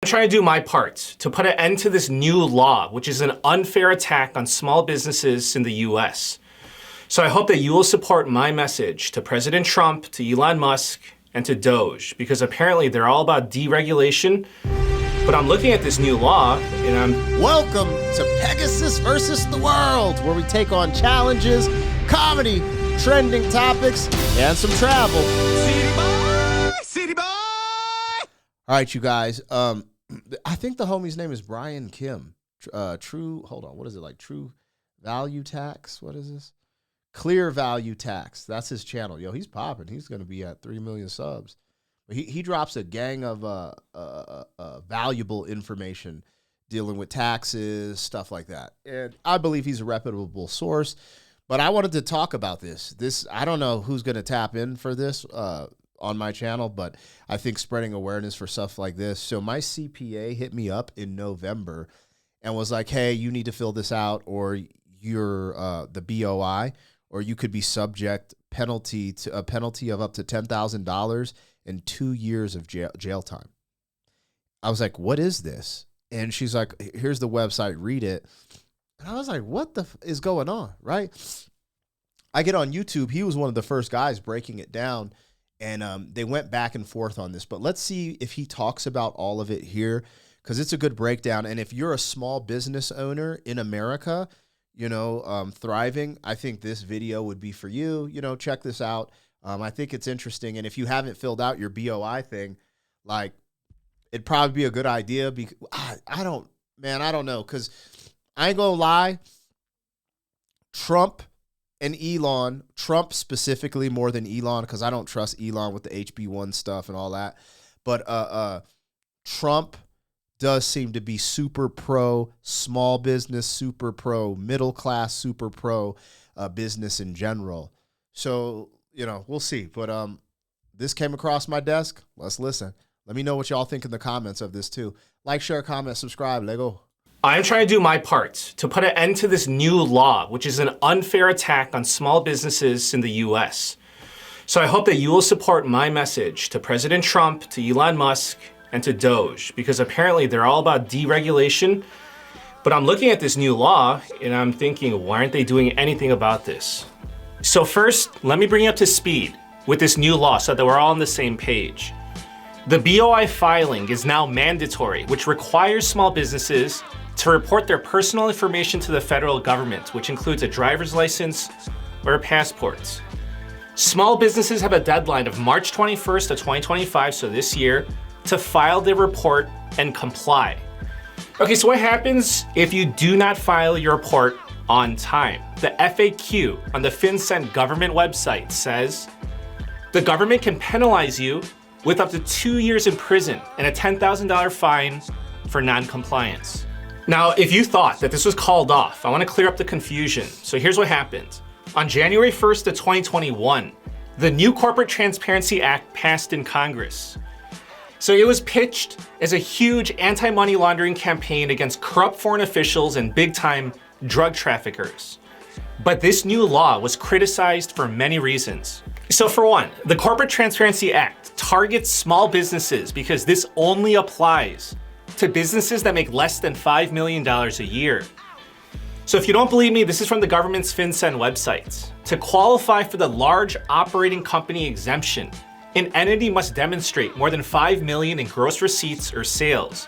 trying to do my part to put an end to this new law, which is an unfair attack on small businesses in the US. So I hope that you will support my message to President Trump, to Elon Musk, and to Doge, because apparently they're all about deregulation. But I'm looking at this new law and I'm... Welcome to Pegasus versus the world, where we take on challenges, comedy, trending topics, and some travel. City boy, city boy. All right, you guys. I think the homie's name is Brian Kim. Hold on. What is it, like True Value Tax? What is this? Clear Value Tax. That's his channel. Yo, he's popping. He's going to be at 3 million subs. He drops a gang of valuable information dealing with taxes, stuff like that. And I believe he's a reputable source. But I wanted to talk about this. I don't know who's going to tap in for this on my channel, but I think spreading awareness for stuff like this. So my CPA hit me up in November and was like, hey, you need to fill this out, or you're the BOI, or you could be subject to a penalty of up to $10,000 and 2 years of jail time. I was like, what is this? And she's like, here's the website, read it. And I was like, what the is going on, right? I get on YouTube. He was one of the first guys breaking it down, and they went back and forth on this. But let's see if he talks about all of it here, because it's a good breakdown. And if you're a small business owner in America, thriving, I think this video would be for you. Check this out. I think it's interesting. And if you haven't filled out your BOI thing, like, it'd probably be a good idea. Because I don't know. Because I ain't gonna lie, Trump and Elon, Trump specifically more than Elon, because I don't trust Elon with the HB1 stuff and all that. But Trump does seem to be super pro small business, super pro middle class, super pro business in general. So, we'll see. But this came across my desk. Let's listen. Let me know what y'all think in the comments of this too. Like, share, comment, subscribe. Lego. I'm trying to do my part to put an end to this new law, which is an unfair attack on small businesses in the US. So I hope that you will support my message to President Trump, to Elon Musk, and to Doge, because apparently they're all about deregulation. But I'm looking at this new law and I'm thinking, why aren't they doing anything about this? So first, let me bring you up to speed with this new law so that we're all on the same page. The BOI filing is now mandatory, which requires small businesses to report their personal information to the federal government, which includes a driver's license or a passport. Small businesses have a deadline of March 21st of 2025, so this year, to file their report and comply. Okay, so what happens if you do not file your report on time? The FAQ on the FinCEN government website says the government can penalize you with up to 2 years in prison and a $10,000 fine for non-compliance. Now, if you thought that this was called off, I want to clear up the confusion. So here's what happened. On January 1st of 2021, the new Corporate Transparency Act passed in Congress. So it was pitched as a huge anti-money laundering campaign against corrupt foreign officials and big-time drug traffickers. But this new law was criticized for many reasons. So for one, the Corporate Transparency Act targets small businesses because this only applies to businesses that make less than $5 million a year. So if you don't believe me, this is from the government's FinCEN website. To qualify for the large operating company exemption, an entity must demonstrate more than $5 million in gross receipts or sales.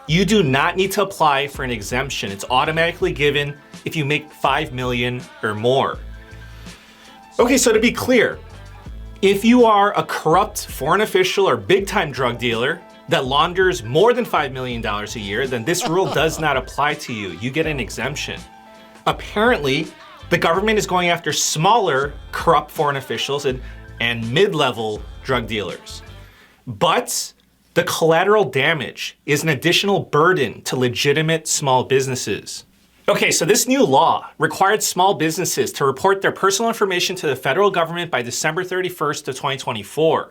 You do not need to apply for an exemption. It's automatically given if you make $5 million or more. Okay, so to be clear, if you are a corrupt foreign official or big-time drug dealer that launders more than $5 million a year, then this rule does not apply to you. You get an exemption. Apparently, the government is going after smaller corrupt foreign officials and mid-level drug dealers. But the collateral damage is an additional burden to legitimate small businesses. Okay, so this new law required small businesses to report their personal information to the federal government by December 31st of 2024.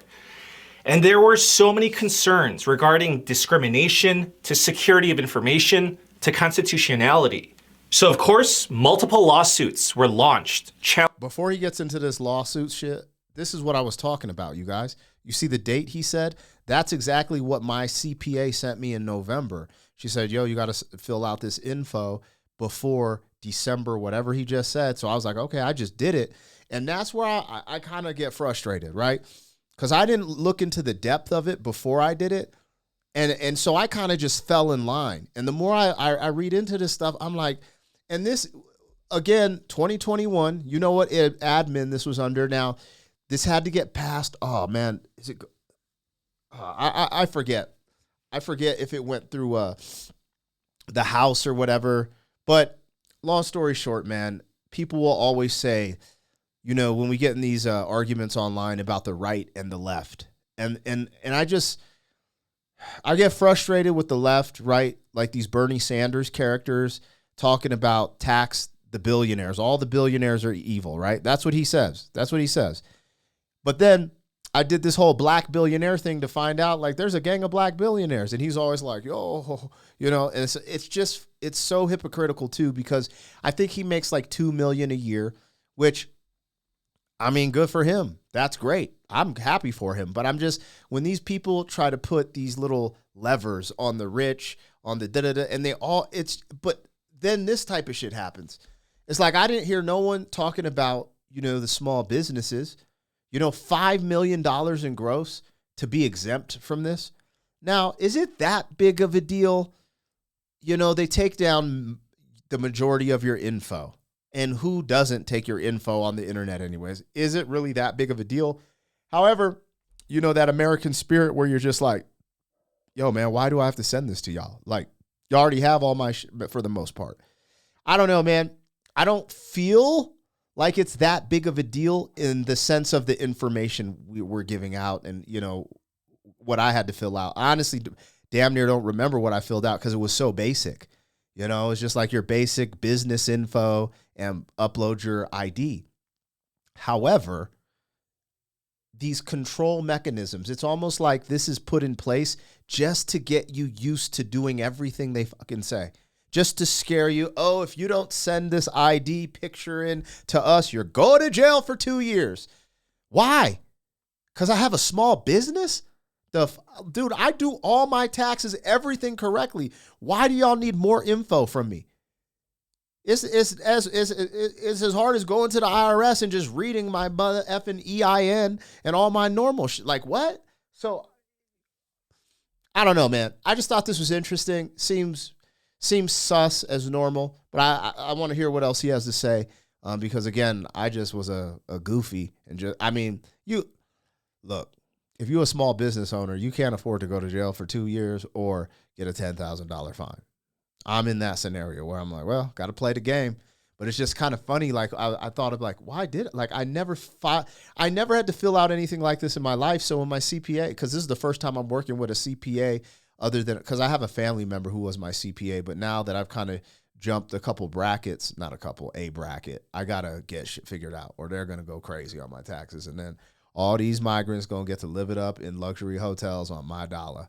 And there were so many concerns regarding discrimination, to security of information, to constitutionality. So of course, multiple lawsuits were launched. Before he gets into this lawsuit shit, this is what I was talking about, you guys. You see the date he said? That's exactly what my CPA sent me in November. She said, yo, you got to fill out this info before December, whatever he just said. So I was like, okay, I just did it. And that's where I kind of get frustrated, right? Because I didn't look into the depth of it before I did it. And so I kind of just fell in line. And the more I read into this stuff, I'm like, and this, again, 2021, you know what admin this was under. Now, this had to get passed. Oh, man. Is it? I forget. I forget if it went through the House or whatever. But long story short, man, people will always say, you know, when we get in these arguments online about the right and the left. And I get frustrated with the left, right? Like these Bernie Sanders characters talking about tax the billionaires. All the billionaires are evil, right? That's what he says. That's what he says. But then I did this whole black billionaire thing to find out, like, there's a gang of black billionaires. And he's always like, yo, you know, and it's so hypocritical too, because I think he makes like $2 million a year, which, I mean, good for him. That's great. I'm happy for him. But I'm just, when these people try to put these little levers on the rich, on the da-da-da, and but then this type of shit happens. It's like, I didn't hear no one talking about, you know, the small businesses, you know, $5 million in gross to be exempt from this. Now, is it that big of a deal? You know, they take down the majority of your info. And who doesn't take your info on the internet anyways? Is it really that big of a deal? However, you know, that American spirit where you're just like, yo, man, why do I have to send this to y'all? Like, you already have all my shit, but for the most part. I don't know, man. I don't feel like it's that big of a deal in the sense of the information we're giving out and, you know, what I had to fill out. I honestly damn near don't remember what I filled out because it was so basic. You know, it's just like your basic business info and upload your ID. However, these control mechanisms, it's almost like this is put in place just to get you used to doing everything they fucking say. Just to scare you. Oh, if you don't send this ID picture in to us, you're going to jail for 2 years. Why? Because I have a small business? Dude, I do all my taxes, everything correctly. Why do y'all need more info from me? It's as hard as going to the IRS and just reading my mother effing EIN and all my normal shit. Like, what? So, I don't know, man. I just thought this was interesting. Seems sus as normal, but I want to hear what else he has to say because, again, I just was a goofy. And just, I mean, look. If you're a small business owner, you can't afford to go to jail for 2 years or get a $10,000 fine. I'm in that scenario where I'm like, well, got to play the game. But it's just kind of funny. Like I thought of like, why did it? Like I never had to fill out anything like this in my life. So in my CPA, because this is the first time I'm working with a CPA other than, because I have a family member who was my CPA. But now that I've kind of jumped a bracket, I got to get shit figured out or they're going to go crazy on my taxes. And then all these migrants going to get to live it up in luxury hotels on my dollar.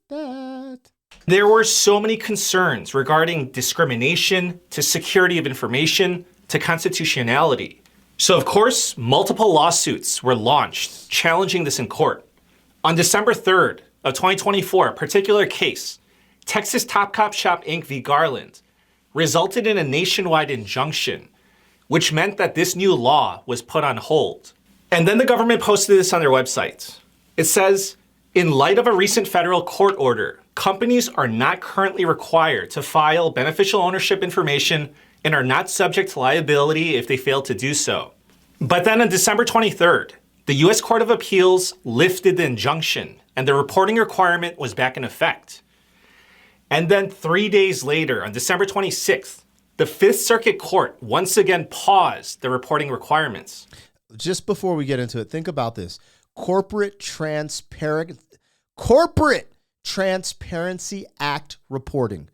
That. There were so many concerns regarding discrimination to security of information to constitutionality. So, of course, multiple lawsuits were launched challenging this in court. On December 3rd of 2024, a particular case, Texas Top Cop Shop Inc. v. Garland, resulted in a nationwide injunction, which meant that this new law was put on hold. And then the government posted this on their website. It says, in light of a recent federal court order, companies are not currently required to file beneficial ownership information and are not subject to liability if they fail to do so. But then on December 23rd, the U.S. Court of Appeals lifted the injunction and the reporting requirement was back in effect. And then 3 days later, on December 26th, the Fifth Circuit Court once again paused the reporting requirements. Just before we get into it, think about this. Corporate Transparency Act reporting.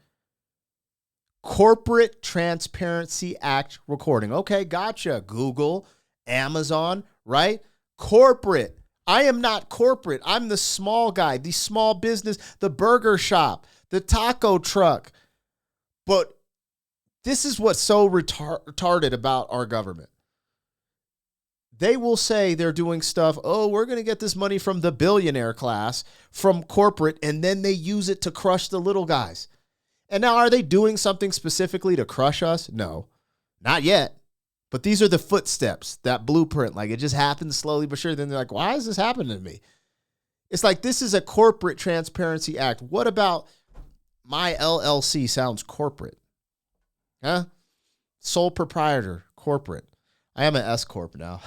Corporate Transparency Act recording. Okay, gotcha. Google, Amazon, right? Corporate. I am not corporate. I'm the small guy, the small business, the burger shop, the taco truck. But this is what's so retarded about our government. they will say they're doing stuff, oh, we're going to get this money from the billionaire class, from corporate, and then they use it to crush the little guys. And now, are they doing something specifically to crush us? No, not yet. But these are the footsteps, that blueprint. Like, it just happens slowly but sure. Then they're like, why is this happening to me? It's like, this is a corporate transparency act. What about my LLC sounds corporate? Huh? Sole proprietor, corporate. I am an S Corp now.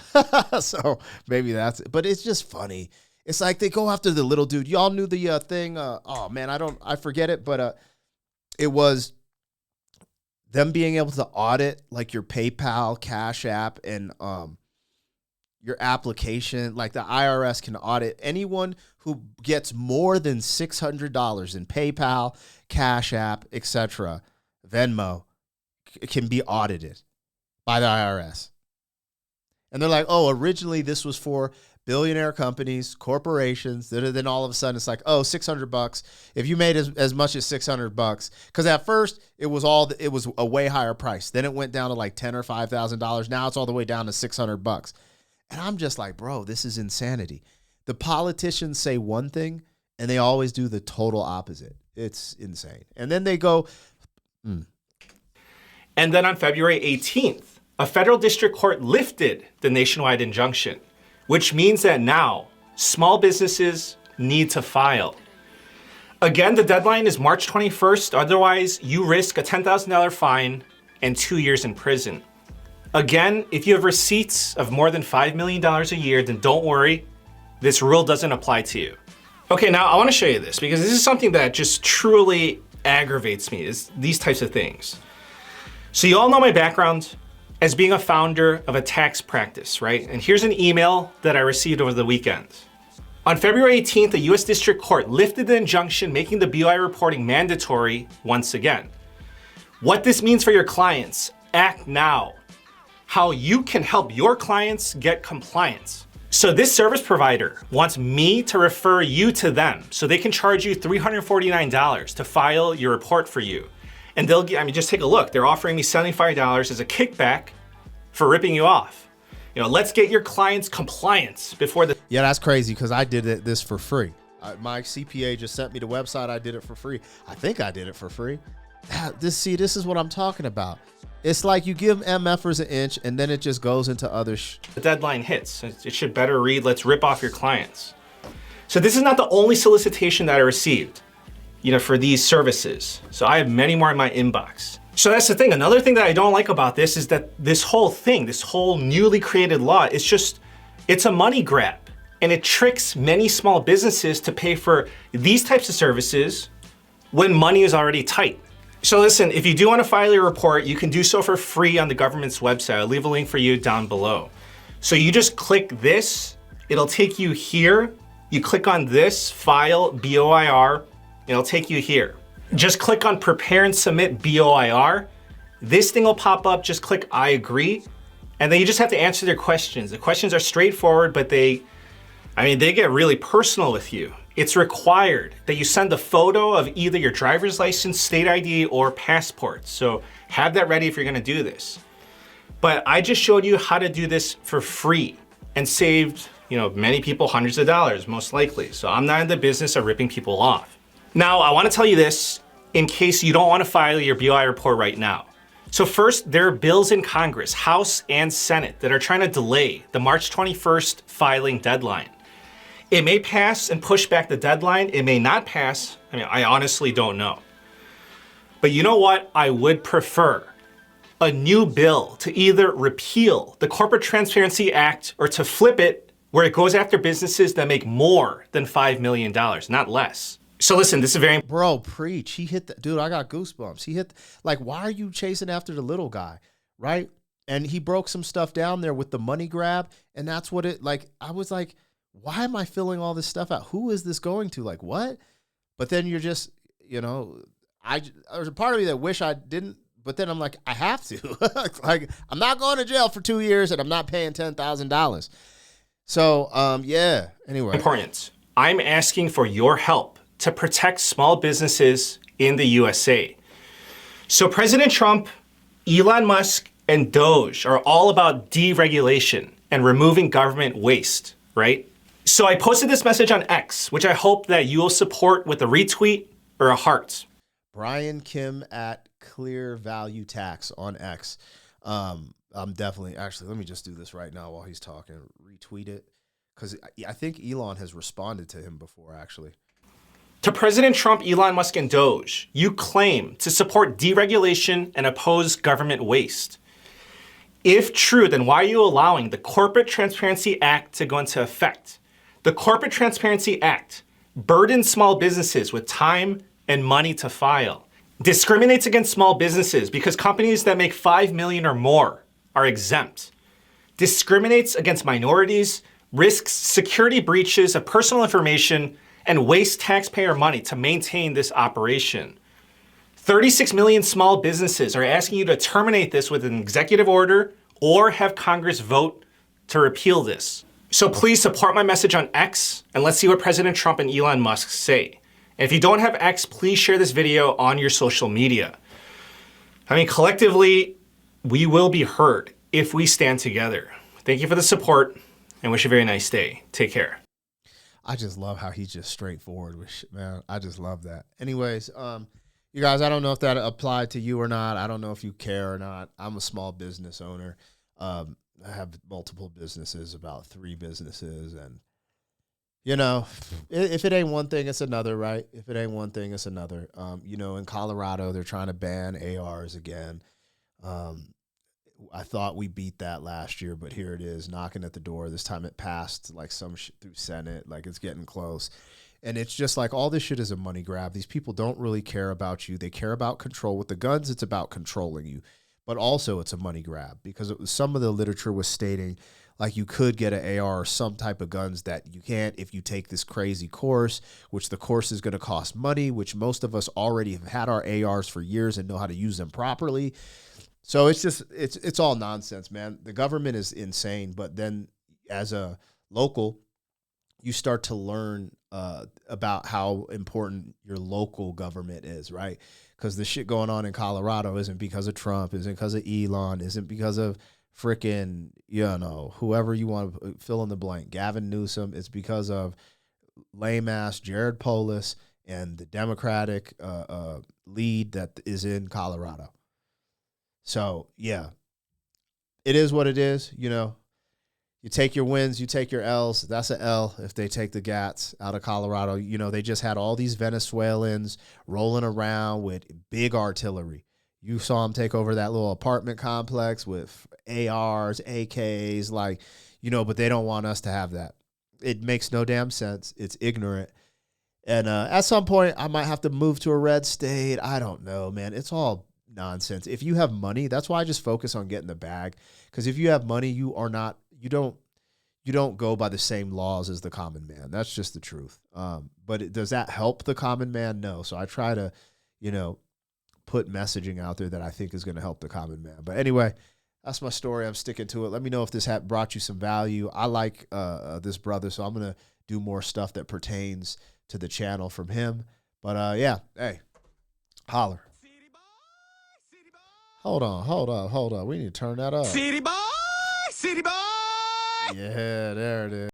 So maybe that's it. But it's just funny. It's like they go after the little dude. Y'all knew the thing. Oh, man, I forget it. But it was them being able to audit like your PayPal, Cash App, and your application. Like the IRS can audit anyone who gets more than $600 in PayPal, Cash App, etc. Venmo can be audited by the IRS. And they're like, oh, originally this was for billionaire companies, corporations. Then all of a sudden it's like, oh, $600. If you made as much as $600, because at first it was a way higher price. Then it went down to like $10,000 or $5,000. Now it's all the way down to $600. And I'm just like, bro, this is insanity. The politicians say one thing and they always do the total opposite. It's insane. And then they go, And then on February 18th, a federal district court lifted the nationwide injunction, which means that now small businesses need to file. Again, the deadline is March 21st. Otherwise, you risk a $10,000 fine and 2 years in prison. Again, if you have receipts of more than $5 million a year, then don't worry. This rule doesn't apply to you. Okay, now I want to show you this because this is something that just truly aggravates me, is these types of things. So you all know my background as being a founder of a tax practice, right? And here's an email that I received over the weekend. On February 18th, the US District Court lifted the injunction making the BOI reporting mandatory once again. What this means for your clients, act now. How you can help your clients get compliance. So this service provider wants me to refer you to them so they can charge you $349 to file your report for you. And they'll get, just take a look. They're offering me $75 as a kickback for ripping you off. Let's get your clients compliance before the... Yeah, that's crazy because I did this for free. My CPA just sent me the website. I did it for free. I think I did it for free. This is what I'm talking about. It's like you give MFers an inch and then it just goes into other The deadline hits. It should better read, let's rip off your clients. So this is not the only solicitation that I received, for these services. So I have many more in my inbox. So that's the thing. Another thing that I don't like about this is that this whole thing, this whole newly created law, it's a money grab. And it tricks many small businesses to pay for these types of services when money is already tight. So listen, if you do want to file your report, you can do so for free on the government's website. I'll leave a link for you down below. So you just click this, it'll take you here. You click on this, file, BOIR, it'll take you here. Just click on prepare and submit BOIR. This thing will pop up, just click I agree. And then you just have to answer their questions. The questions are straightforward, but they get really personal with you. It's required that you send a photo of either your driver's license, state ID, or passport. So have that ready if you're gonna do this. But I just showed you how to do this for free and saved, many people hundreds of dollars, most likely. So I'm not in the business of ripping people off. Now, I wanna tell you this in case you don't wanna file your BOI report right now. So first, there are bills in Congress, House and Senate, that are trying to delay the March 21st filing deadline. It may pass and push back the deadline. It may not pass. I honestly don't know. But you know what? I would prefer a new bill to either repeal the Corporate Transparency Act or to flip it where it goes after businesses that make more than $5 million, not less. So listen, this is very... Bro, preach. He hit the... Dude, I got goosebumps. He hit... why are you chasing after the little guy, right? And he broke some stuff down there with the money grab, and that's what it... I was like... Why am I filling all this stuff out? Who is this going to? What? But then you're just, there's a part of me that wish I didn't, but then I'm like, I have to. I'm not going to jail for 2 years and I'm not paying $10,000. So, yeah, anyway. Important. I'm asking for your help to protect small businesses in the USA. So President Trump, Elon Musk, and Doge are all about deregulation and removing government waste, right? So I posted this message on X, which I hope that you will support with a retweet or a heart. Brian Kim at Clear Value Tax on X. I'm definitely, actually, let me just do this right now while he's talking. Retweet it. Because I think Elon has responded to him before, actually. To President Trump, Elon Musk, and Doge, you claim to support deregulation and oppose government waste. If true, then why are you allowing the Corporate Transparency Act to go into effect? The Corporate Transparency Act burdens small businesses with time and money to file, discriminates against small businesses because companies that make $5 million or more are exempt, discriminates against minorities, risks security breaches of personal information, and wastes taxpayer money to maintain this operation. 36 million small businesses are asking you to terminate this with an executive order or have Congress vote to repeal this. So please support my message on X and let's see what President Trump and Elon Musk say. And if you don't have X, please share this video on your social media. I mean, collectively, we will be heard if we stand together. Thank you for the support and wish you a very nice day. Take care. I just love how he's just straightforward with shit, man. I just love that. Anyways, you guys, I don't know if that applied to you or not. I don't know if you care or not. I'm a small business owner. I have multiple businesses, about 3 businesses. And, you know, if it ain't one thing, it's another, right? If it ain't one thing, it's another. You know, in Colorado, they're trying to ban ARs again. I thought we beat that last year, but here it is knocking at the door. This time it passed like some shit through Senate, like it's getting close. And it's just like all this shit is a money grab. These people don't really care about you. They care about control. With the guns, it's about controlling you. But also it's a money grab because some of the literature was stating like you could get an AR or some type of guns that you can't if you take this crazy course, which the course is going to cost money, which most of us already have had our ARs for years and know how to use them properly. So it's just, it's all nonsense, man. The government is insane. But then as a local, you start to learn about how important your local government is, right? Because the shit going on in Colorado isn't because of Trump, isn't because of Elon, isn't because of frickin', you know, whoever you want to fill in the blank, Gavin Newsom. It's because of lame-ass Jared Polis and the Democratic lead that is in Colorado. So, yeah, it is what it is. You know, you take your wins, you take your L's. That's an L if they take the GATs out of Colorado. You know, they just had all these Venezuelans rolling around with big artillery. You saw them take over that little apartment complex with ARs, AKs, like, you know, but they don't want us to have that. It makes no damn sense. It's ignorant. And at some point, I might have to move to a red state. I don't know, man. It's all nonsense. If you have money, that's why I just focus on getting the bag. Because if you have money, you don't go by the same laws as the common man. That's just the truth. But does that help the common man? No. So I try to, you know, put messaging out there that I think is going to help the common man. But anyway, that's my story. I'm sticking to it. Let me know if this brought you some value. I like this brother, so I'm going to do more stuff that pertains to the channel from him. But yeah, hey, holler. Hold on. We need to turn that up. City boy, city boy. Yeah, there it is.